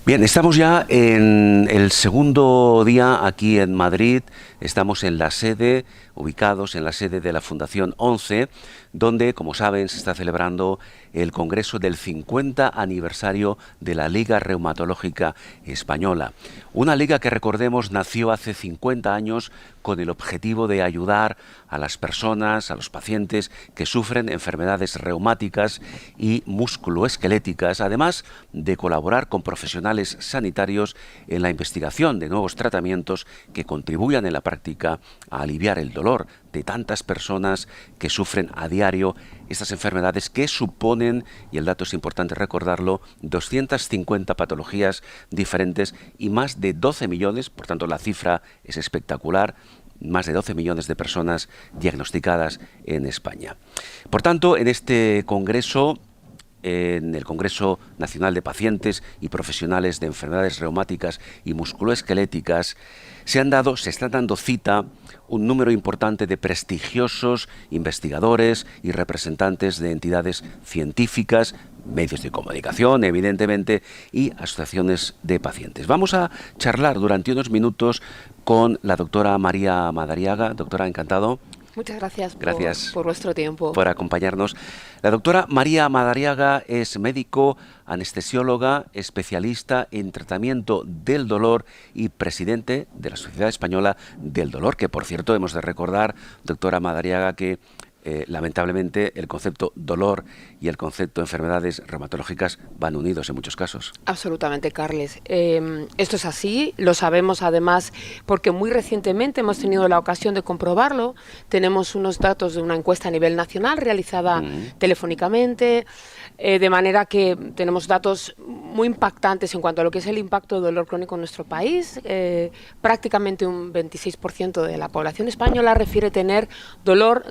Bien, estamos ya en el segundo día aquí en Madrid. Estamos en la sede, ubicados en la sede de la Fundación 11, donde, como saben, se está celebrando el congreso del 50 aniversario de la Liga Reumatológica Española. Una liga que, recordemos, nació hace 50 años con el objetivo de ayudar a las personas, a los pacientes que sufren enfermedades reumáticas y musculoesqueléticas, además de colaborar con profesionales sanitarios en la investigación de nuevos tratamientos que contribuyan en la práctica a aliviar el dolor de tantas personas que sufren a diario estas enfermedades que suponen, y el dato es importante recordarlo, 250 patologías diferentes y más de 12 millones, por tanto la cifra es espectacular, más de 12 millones de personas diagnosticadas en España. Por tanto, en este congreso, en el Congreso Nacional de Pacientes y Profesionales de Enfermedades Reumáticas y Musculoesqueléticas, se están dando cita un número importante de prestigiosos investigadores y representantes de entidades científicas, medios de comunicación, evidentemente, y asociaciones de pacientes. Vamos a charlar durante unos minutos con la doctora María Madariaga. Doctora, encantado. Muchas gracias, por vuestro tiempo. Por acompañarnos. La doctora María Madariaga es médico, anestesióloga, especialista en tratamiento del dolor y presidente de la Sociedad Española del Dolor, que por cierto hemos de recordar, doctora Madariaga, que lamentablemente el concepto dolor y el concepto enfermedades reumatológicas van unidos en muchos casos. Absolutamente, Carles. Esto es así, lo sabemos además porque muy recientemente hemos tenido la ocasión de comprobarlo. Tenemos unos datos de una encuesta a nivel nacional realizada telefónicamente, de manera que tenemos datos muy impactantes en cuanto a lo que es el impacto del dolor crónico en nuestro país. Prácticamente un 26% de la población española refiere tener dolor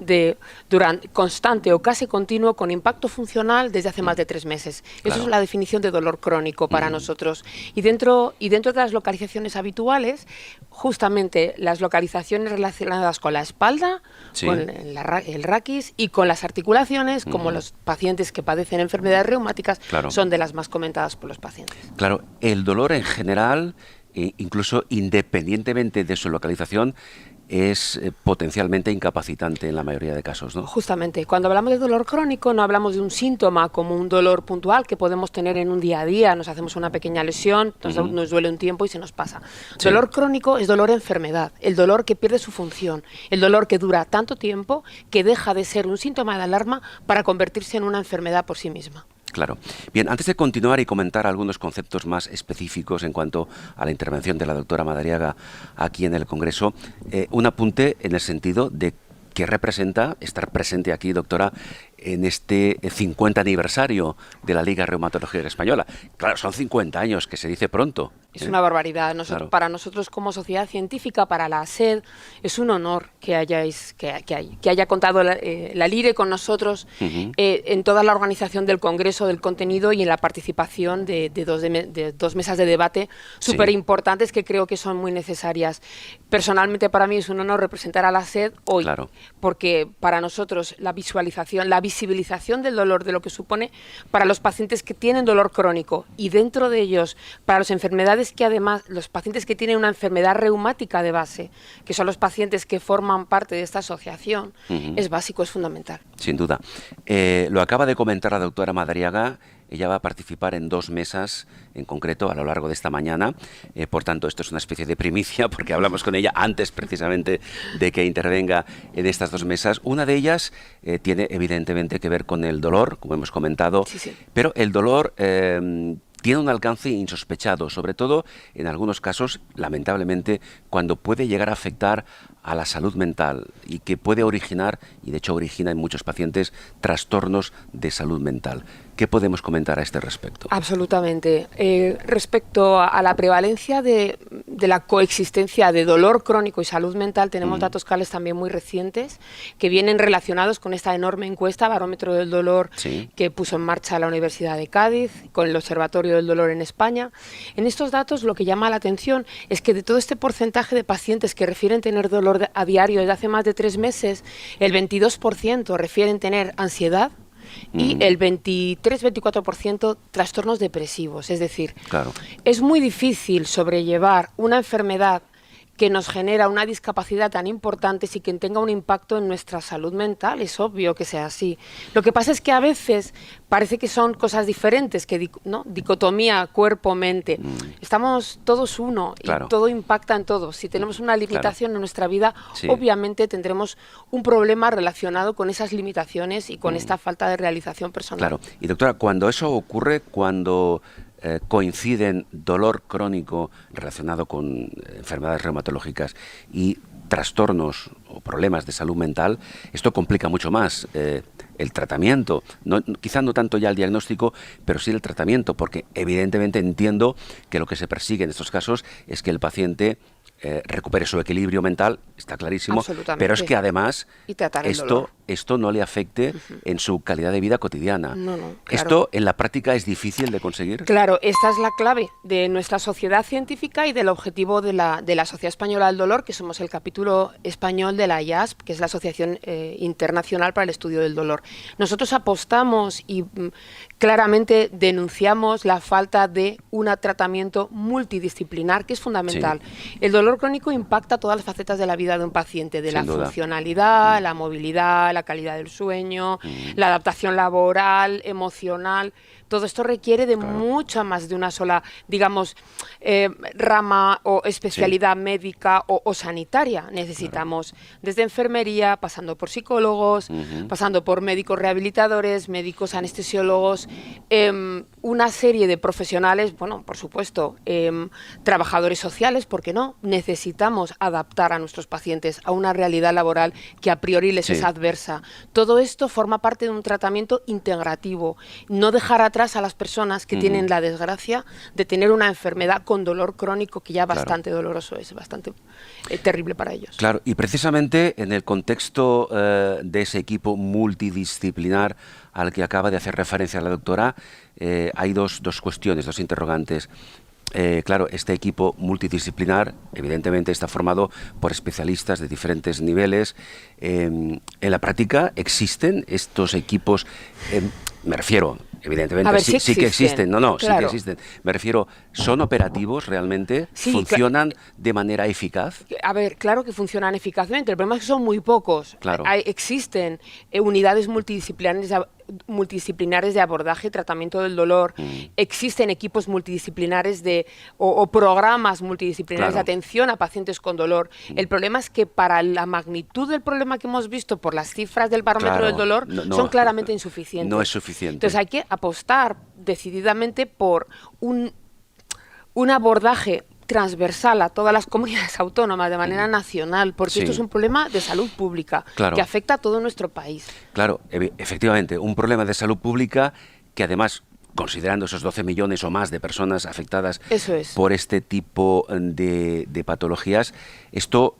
constante o casi continuo con impacto funcional desde hace más de 3 meses. Claro. Eso es la definición de dolor crónico para nosotros. Y dentro de las localizaciones habituales, justamente las localizaciones relacionadas con la espalda, con el raquis y con las articulaciones, como los pacientes que padecen enfermedades reumáticas, son de las más comentadas por los pacientes. Claro, el dolor en general, incluso independientemente de su localización, es potencialmente incapacitante en la mayoría de casos, ¿no? Justamente, cuando hablamos de dolor crónico no hablamos de un síntoma como un dolor puntual que podemos tener en un día a día, nos hacemos una pequeña lesión, nos duele un tiempo y se nos pasa. Sí. Dolor crónico es dolor enfermedad, el dolor que pierde su función, el dolor que dura tanto tiempo que deja de ser un síntoma de alarma para convertirse en una enfermedad por sí misma. Claro. Bien, antes de continuar y comentar algunos conceptos más específicos en cuanto a la intervención de la doctora Madariaga aquí en el Congreso, un apunte en el sentido de qué representa estar presente aquí, doctora, en este 50 aniversario de la Liga Reumatológica Española. Claro, son 50 años, que se dice pronto. Es una barbaridad. Para nosotros como sociedad científica, para la SED, es un honor que haya contado la LIRE con nosotros en toda la organización del Congreso, del contenido y en la participación de dos mesas de debate súper importantes que creo que son muy necesarias. Personalmente para mí es un honor representar a la SED hoy, porque para nosotros la visibilización del dolor, de lo que supone para los pacientes que tienen dolor crónico y dentro de ellos para las enfermedades que además los pacientes que tienen una enfermedad reumática de base, que son los pacientes que forman parte de esta asociación, es básico, es fundamental. Sin duda. Lo acaba de comentar la doctora Madariaga. Ella va a participar en 2 mesas en concreto a lo largo de esta mañana. Por tanto, esto es una especie de primicia porque hablamos con ella antes precisamente de que intervenga en estas 2 mesas. Una de ellas tiene evidentemente que ver con el dolor, como hemos comentado, pero el dolor tiene un alcance insospechado, sobre todo en algunos casos, lamentablemente, cuando puede llegar a afectar a la salud mental y que puede originar, y de hecho origina en muchos pacientes, trastornos de salud mental. ¿Qué podemos comentar a este respecto? Absolutamente. Respecto a la prevalencia de la coexistencia de dolor crónico y salud mental, tenemos datos, Carles, también muy recientes que vienen relacionados con esta enorme encuesta, Barómetro del Dolor, que puso en marcha la Universidad de Cádiz, con el Observatorio del Dolor en España. En estos datos lo que llama la atención es que de todo este porcentaje de pacientes que refieren tener dolor a diario desde hace más de 3 meses, el 22% refieren tener ansiedad, y el 23-24% trastornos depresivos. Es decir, Claro. es muy difícil sobrellevar una enfermedad que nos genera una discapacidad tan importante sin que tenga un impacto en nuestra salud mental. Es obvio que sea así. Lo que pasa es que a veces parece que son cosas diferentes, que ¿no? Dicotomía cuerpo-mente. Estamos todos uno y Claro. todo impacta en todo. Si tenemos una limitación en nuestra vida, Sí. obviamente tendremos un problema relacionado con esas limitaciones y con esta falta de realización personal. Claro. Y doctora, cuando eso ocurre, cuando coinciden dolor crónico relacionado con enfermedades reumatológicas y trastornos o problemas de salud mental, esto complica mucho más el tratamiento. Quizá no tanto ya el diagnóstico, pero sí el tratamiento, porque evidentemente entiendo que lo que se persigue en estos casos es que el paciente recupere su equilibrio mental, está clarísimo, Absolutamente. pero es que además Y tratar el dolor. esto no le afecte en su calidad de vida cotidiana. No, claro. Esto en la práctica es difícil de conseguir. Claro, esta es la clave de nuestra sociedad científica y del objetivo de la Sociedad Española del Dolor, que somos el capítulo español de la IASP, que es la Asociación Internacional para el Estudio del Dolor. Nosotros apostamos y claramente denunciamos la falta de un tratamiento multidisciplinar, que es fundamental. Sí. El dolor crónico impacta todas las facetas de la vida de un paciente, de la funcionalidad, la movilidad, la calidad del sueño, la adaptación laboral, emocional. Todo esto requiere de mucha más de una sola, digamos, rama o especialidad médica o sanitaria. Necesitamos desde enfermería, pasando por psicólogos, pasando por médicos rehabilitadores, médicos anestesiólogos, una serie de profesionales, bueno, por supuesto, trabajadores sociales, ¿por qué no? Necesitamos adaptar a nuestros pacientes a una realidad laboral que a priori les es adversa. Todo esto forma parte de un tratamiento integrativo. No dejar atrás a las personas que tienen la desgracia de tener una enfermedad con dolor crónico que ya bastante doloroso es, bastante terrible para ellos. Claro, y precisamente en el contexto de ese equipo multidisciplinar al que acaba de hacer referencia la doctora, hay dos cuestiones, dos interrogantes. Claro, este equipo multidisciplinar evidentemente está formado por especialistas de diferentes niveles. En la práctica existen estos equipos, me refiero, evidentemente sí que existen, sí que existen. Me refiero, ¿son operativos realmente? Sí, ¿Funcionan de manera eficaz? A ver, claro que funcionan eficazmente, el problema es que son muy pocos. Claro. Existen unidades multidisciplinares de abordaje y tratamiento del dolor, existen equipos multidisciplinares o programas multidisciplinares de atención a pacientes con dolor. El problema es que para la magnitud del problema que hemos visto por las cifras del barómetro del dolor son claramente insuficientes. No es suficiente. Entonces hay que apostar decididamente por un abordaje transversal a todas las comunidades autónomas de manera nacional, porque esto es un problema de salud pública que afecta a todo nuestro país. Claro, efectivamente, un problema de salud pública que además, considerando esos 12 millones o más de personas afectadas por este tipo de patologías, esto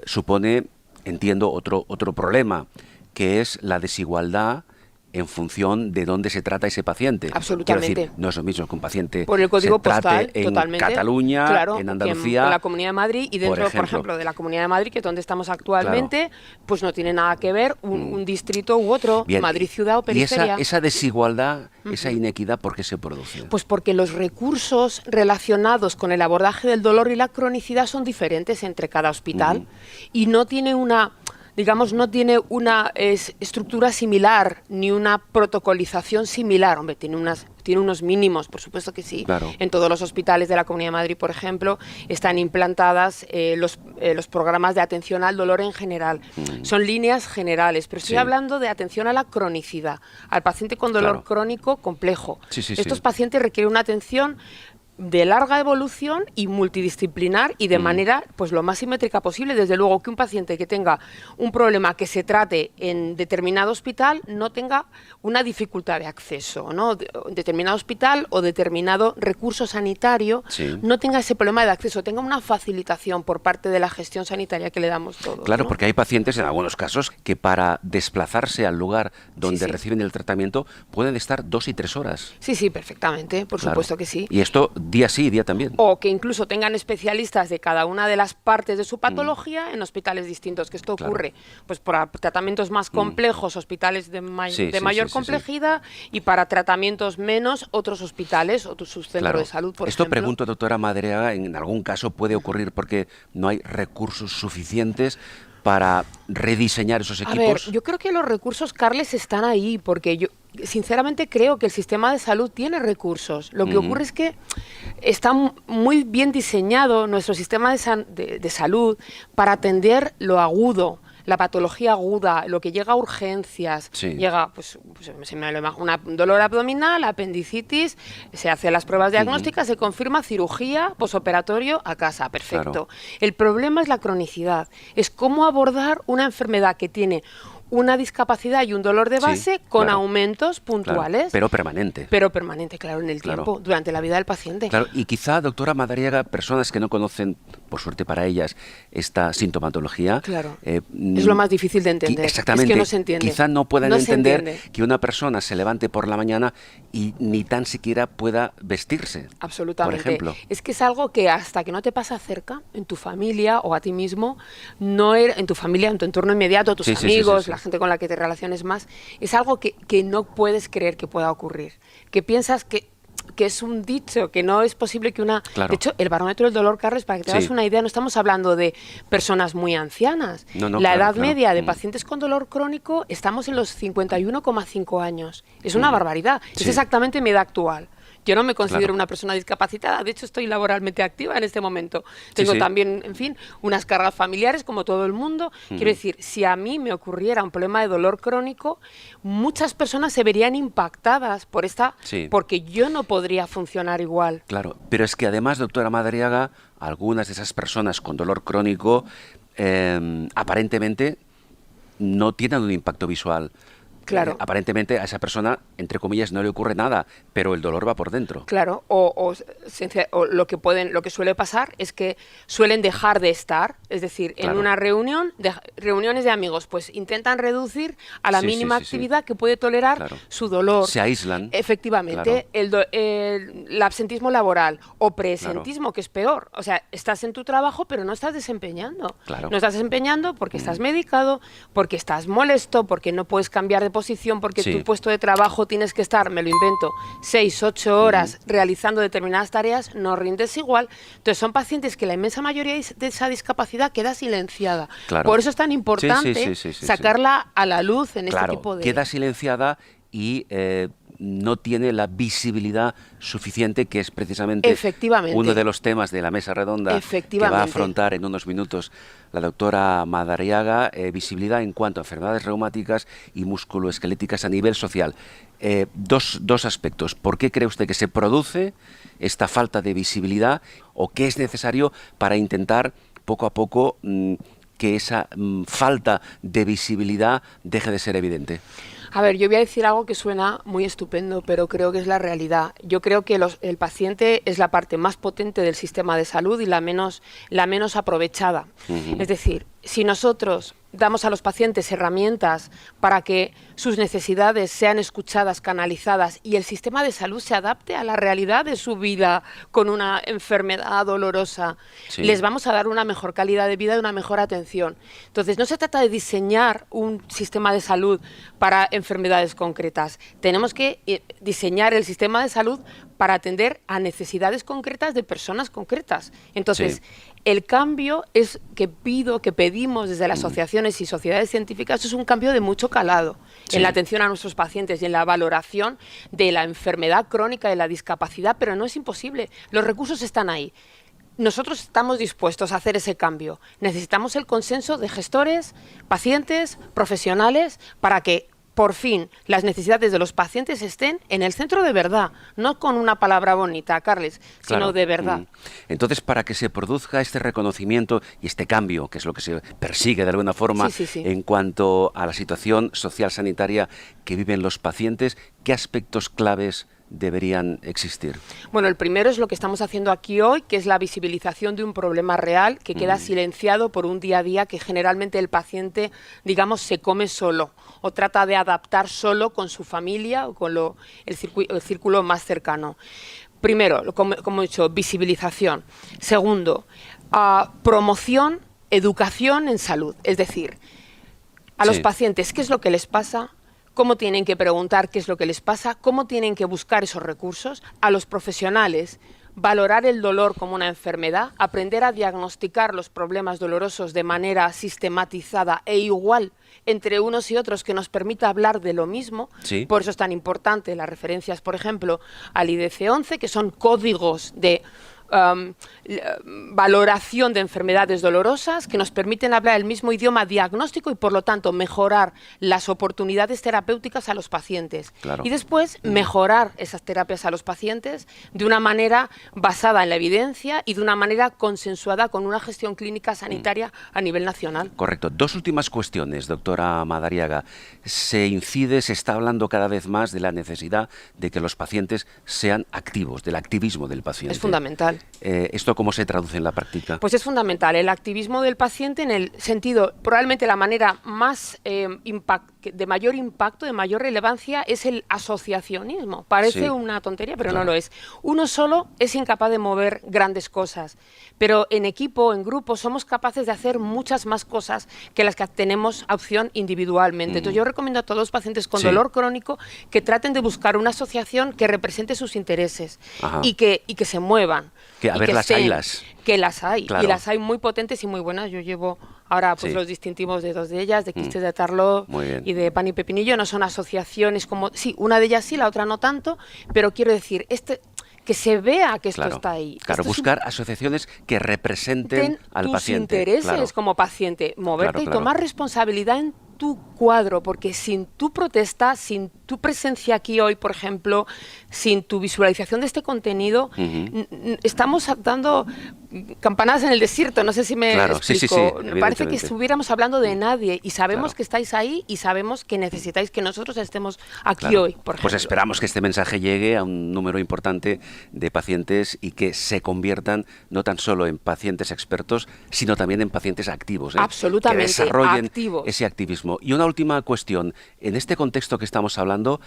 supone, entiendo, otro problema, que es la desigualdad en función de dónde se trata ese paciente. Absolutamente. Quiero decir, no es lo mismo que un paciente por el código postal, en totalmente. Cataluña, en Andalucía, en la Comunidad de Madrid y dentro, por ejemplo, de la Comunidad de Madrid, que es donde estamos actualmente, pues no tiene nada que ver un distrito u otro, Madrid ciudad o periferia. Y esa desigualdad, esa inequidad, ¿por qué se produce? Pues porque los recursos relacionados con el abordaje del dolor y la cronicidad son diferentes entre cada hospital y no tiene una estructura similar ni una protocolización similar. Hombre, tiene unos mínimos, por supuesto que sí. Claro. En todos los hospitales de la Comunidad de Madrid, por ejemplo, están implantadas los programas de atención al dolor en general. Son líneas generales, pero estoy hablando de atención a la cronicidad, al paciente con dolor crónico complejo. Estos pacientes requieren una atención de larga evolución y multidisciplinar y de manera pues lo más simétrica posible. Desde luego que un paciente que tenga un problema que se trate en determinado hospital no tenga una dificultad de acceso, ¿no? Determinado hospital o determinado recurso sanitario no tenga ese problema de acceso, tenga una facilitación por parte de la gestión sanitaria que le damos todos. Claro, ¿no? porque hay pacientes en algunos casos que para desplazarse al lugar donde reciben el tratamiento pueden estar 2 y 3 horas. Sí, perfectamente, por supuesto que sí. Y esto día sí, día también. O que incluso tengan especialistas de cada una de las partes de su patología en hospitales distintos. Que esto ocurre pues para tratamientos más complejos, hospitales de mayor complejidad, y para tratamientos menos, otros hospitales, otros centros de salud, por Esto ejemplo. pregunto, doctora Madariaga, en algún caso puede ocurrir porque no hay recursos suficientes para rediseñar esos equipos. A ver, yo creo que los recursos, Carles, están ahí, porque yo sinceramente creo que el sistema de salud tiene recursos. Lo que ocurre es que está muy bien diseñado nuestro sistema de salud para atender lo agudo, la patología aguda, lo que llega a urgencias. Llega, pues se me lo imagino, un dolor abdominal, apendicitis, se hacen las pruebas diagnósticas, se confirma cirugía, posoperatorio, a casa, perfecto. El problema es la cronicidad, es cómo abordar una enfermedad que tiene una discapacidad y un dolor de base con aumentos puntuales. Pero permanente. Pero permanente, claro, en el tiempo, durante la vida del paciente. Claro, y quizá, doctora Madariaga, personas que no conocen, por suerte para ellas, esta sintomatología... es lo más difícil de entender. Exactamente. Es que no se entiende. Quizá no puedan entender que una persona se levante por la mañana y ni tan siquiera pueda vestirse. Absolutamente. Por ejemplo. Es que es algo que hasta que no te pasa cerca, en tu familia o a ti mismo, en tu familia, en tu entorno inmediato, tus amigos, la gente con la que te relaciones más, es algo que no puedes creer que pueda ocurrir. Que piensas que es un dicho, que no es posible que una... De hecho, el barómetro del dolor, Carles, para que te hagas una idea, no estamos hablando de personas muy ancianas. La edad media de pacientes con dolor crónico, estamos en los 51,5 años. Es una barbaridad. Es exactamente mi edad actual. Yo no me considero una persona discapacitada, de hecho estoy laboralmente activa en este momento. Tengo también, en fin, unas cargas familiares como todo el mundo. Quiero decir, si a mí me ocurriera un problema de dolor crónico, muchas personas se verían impactadas por porque yo no podría funcionar igual. Claro, pero es que además, doctora Madariaga, algunas de esas personas con dolor crónico aparentemente no tienen un impacto visual. Aparentemente a esa persona, entre comillas, no le ocurre nada, pero el dolor va por dentro. Claro, o lo que suele pasar es que suelen dejar de estar, es decir, en una reuniones de amigos, pues intentan reducir a la mínima actividad que puede tolerar su dolor. Se aíslan. Efectivamente, el absentismo laboral o presentismo, que es peor. O sea, estás en tu trabajo, pero no estás desempeñando. No estás desempeñando porque estás medicado, porque estás molesto, porque no puedes cambiar de posición, porque tu puesto de trabajo tienes que estar, me lo invento, 6, 8 horas realizando determinadas tareas, no rindes igual. Entonces son pacientes que la inmensa mayoría de esa discapacidad queda silenciada. Por eso es tan importante sacarla a la luz en este tipo de... Queda silenciada y no tiene la visibilidad suficiente, que es precisamente uno de los temas de la mesa redonda que va a afrontar en unos minutos la doctora Madariaga, visibilidad en cuanto a enfermedades reumáticas y musculoesqueléticas a nivel social. Dos aspectos. ¿Por qué cree usted que se produce esta falta de visibilidad o qué es necesario para intentar poco a poco que esa falta de visibilidad deje de ser evidente? A ver, yo voy a decir algo que suena muy estupendo, pero creo que es la realidad. Yo creo que el paciente es la parte más potente del sistema de salud y la menos aprovechada. Es decir, si nosotros damos a los pacientes herramientas para que sus necesidades sean escuchadas, canalizadas y el sistema de salud se adapte a la realidad de su vida con una enfermedad dolorosa, les vamos a dar una mejor calidad de vida y una mejor atención. Entonces, no se trata de diseñar un sistema de salud para enfermedades concretas. Tenemos que diseñar el sistema de salud para atender a necesidades concretas de personas concretas. Entonces, el cambio que pedimos desde las asociaciones y sociedades científicas es un cambio de mucho calado en la atención a nuestros pacientes y en la valoración de la enfermedad crónica, de la discapacidad, pero no es imposible. Los recursos están ahí. Nosotros estamos dispuestos a hacer ese cambio. Necesitamos el consenso de gestores, pacientes, profesionales, para que por fin las necesidades de los pacientes estén en el centro de verdad, no con una palabra bonita, Carles, sino de verdad. Entonces, para que se produzca este reconocimiento y este cambio, que es lo que se persigue de alguna forma en cuanto a la situación social sanitaria que viven los pacientes, ¿qué aspectos claves deberían existir? Bueno, el primero es lo que estamos haciendo aquí hoy, que es la visibilización de un problema real que queda silenciado por un día a día que generalmente el paciente, digamos, se come solo o trata de adaptar solo con su familia o con el círculo más cercano. primero, como he dicho, visibilización. Segundo, promoción, educación en salud. Es decir, a los pacientes, ¿qué es lo que les pasa? ¿Cómo tienen que preguntar qué es lo que les pasa? ¿Cómo tienen que buscar esos recursos? A los profesionales, valorar el dolor como una enfermedad, aprender a diagnosticar los problemas dolorosos de manera sistematizada e igual entre unos y otros, que nos permita hablar de lo mismo. Sí. Por eso es tan importante las referencias, por ejemplo, al IDC-11, que son códigos de valoración de enfermedades dolorosas que nos permiten hablar el mismo idioma diagnóstico y, por lo tanto, mejorar las oportunidades terapéuticas a los pacientes. Claro. Y después mejorar esas terapias a los pacientes de una manera basada en la evidencia y de una manera consensuada con una gestión clínica sanitaria a nivel nacional. Correcto. Dos últimas cuestiones, doctora Madariaga. Se está hablando cada vez más de la necesidad de que los pacientes sean activos, del activismo del paciente. Es fundamental. ¿Esto cómo se traduce en la práctica? Pues es fundamental. El activismo del paciente en el sentido, probablemente la manera más de mayor impacto, de mayor relevancia, es el asociacionismo. Parece una tontería, pero no lo es. Uno solo es incapaz de mover grandes cosas, pero en equipo, en grupo, somos capaces de hacer muchas más cosas que las que tenemos opción individualmente. Entonces yo recomiendo a todos los pacientes con dolor crónico que traten de buscar una asociación que represente sus intereses y que se muevan. Que a ver, las hay. Claro. Y las hay muy potentes y muy buenas. Yo llevo ahora pues los distintivos de dos de ellas, de Quistes de Tarló y de Pan y Pepinillo. No son asociaciones como... Sí, una de ellas sí, la otra no tanto, pero quiero decir, que se vea que esto está ahí. Claro, buscar asociaciones que representen al paciente. Tus intereses como paciente, moverte y tomar responsabilidad en tu cuadro, porque sin tu protesta, sin tu presencia aquí hoy, por ejemplo, sin tu visualización de este contenido, estamos dando campanadas en el desierto, no sé si me explico. Parece que estuviéramos hablando de nadie y sabemos que estáis ahí y sabemos que necesitáis que nosotros estemos aquí hoy, por ejemplo. Pues esperamos que este mensaje llegue a un número importante de pacientes y que se conviertan no tan solo en pacientes expertos, sino también en pacientes activos. Absolutamente, que desarrollen activos. Ese activismo. Y una última cuestión, en este contexto que estamos hablando,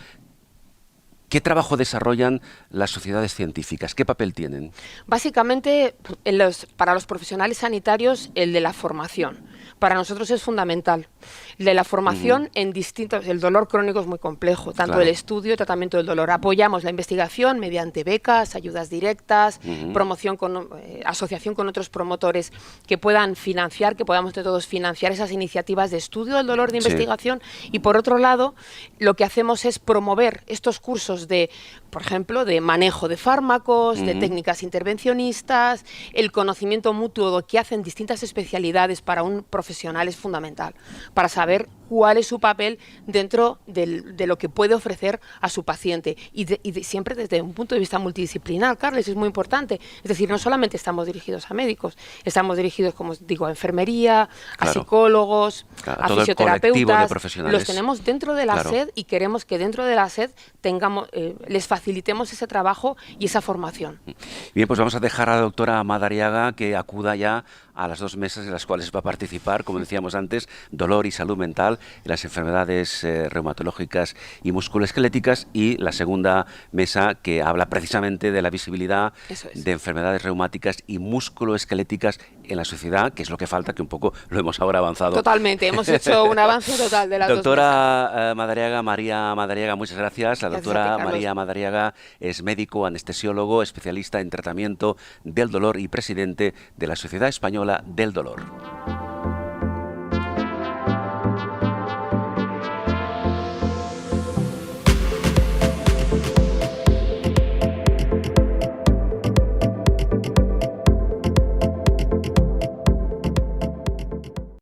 ¿qué trabajo desarrollan las sociedades científicas? ¿Qué papel tienen? Básicamente, para los profesionales sanitarios, el de la formación. Para nosotros es fundamental. El de la formación en distintos... El dolor crónico es muy complejo, tanto el estudio y tratamiento del dolor. Apoyamos la investigación mediante becas, ayudas directas, promoción asociación con otros promotores que puedan financiar, que podamos de todos financiar esas iniciativas de estudio del dolor de investigación. Y por otro lado, lo que hacemos es promover estos cursos de, por ejemplo, de manejo de fármacos, de técnicas intervencionistas, el conocimiento mutuo que hacen distintas especialidades para un profesional es fundamental, para saber cuál es su papel dentro de lo que puede ofrecer a su paciente y siempre desde un punto de vista multidisciplinar, Carles, es muy importante. Es decir, no solamente estamos dirigidos a médicos, estamos dirigidos, como digo, a enfermería, a psicólogos, a fisioterapeutas, los tenemos dentro de la SED y queremos que dentro de la SED les facilitemos ese trabajo y esa formación. Bien, pues vamos a dejar a la doctora Madariaga que acuda ya a las 2 mesas en las cuales va a participar, como decíamos antes, dolor y salud mental, las enfermedades reumatológicas y musculoesqueléticas, y la segunda mesa que habla precisamente de la visibilidad de enfermedades reumáticas y musculoesqueléticas en la sociedad, que es lo que falta, que un poco lo hemos ahora avanzado. Totalmente, hemos hecho un avance total de las doctora Madariaga, María Madariaga, muchas gracias. La doctora María Madariaga es médico, anestesiólogo, especialista en tratamiento del dolor y presidente de la Sociedad Española del Dolor.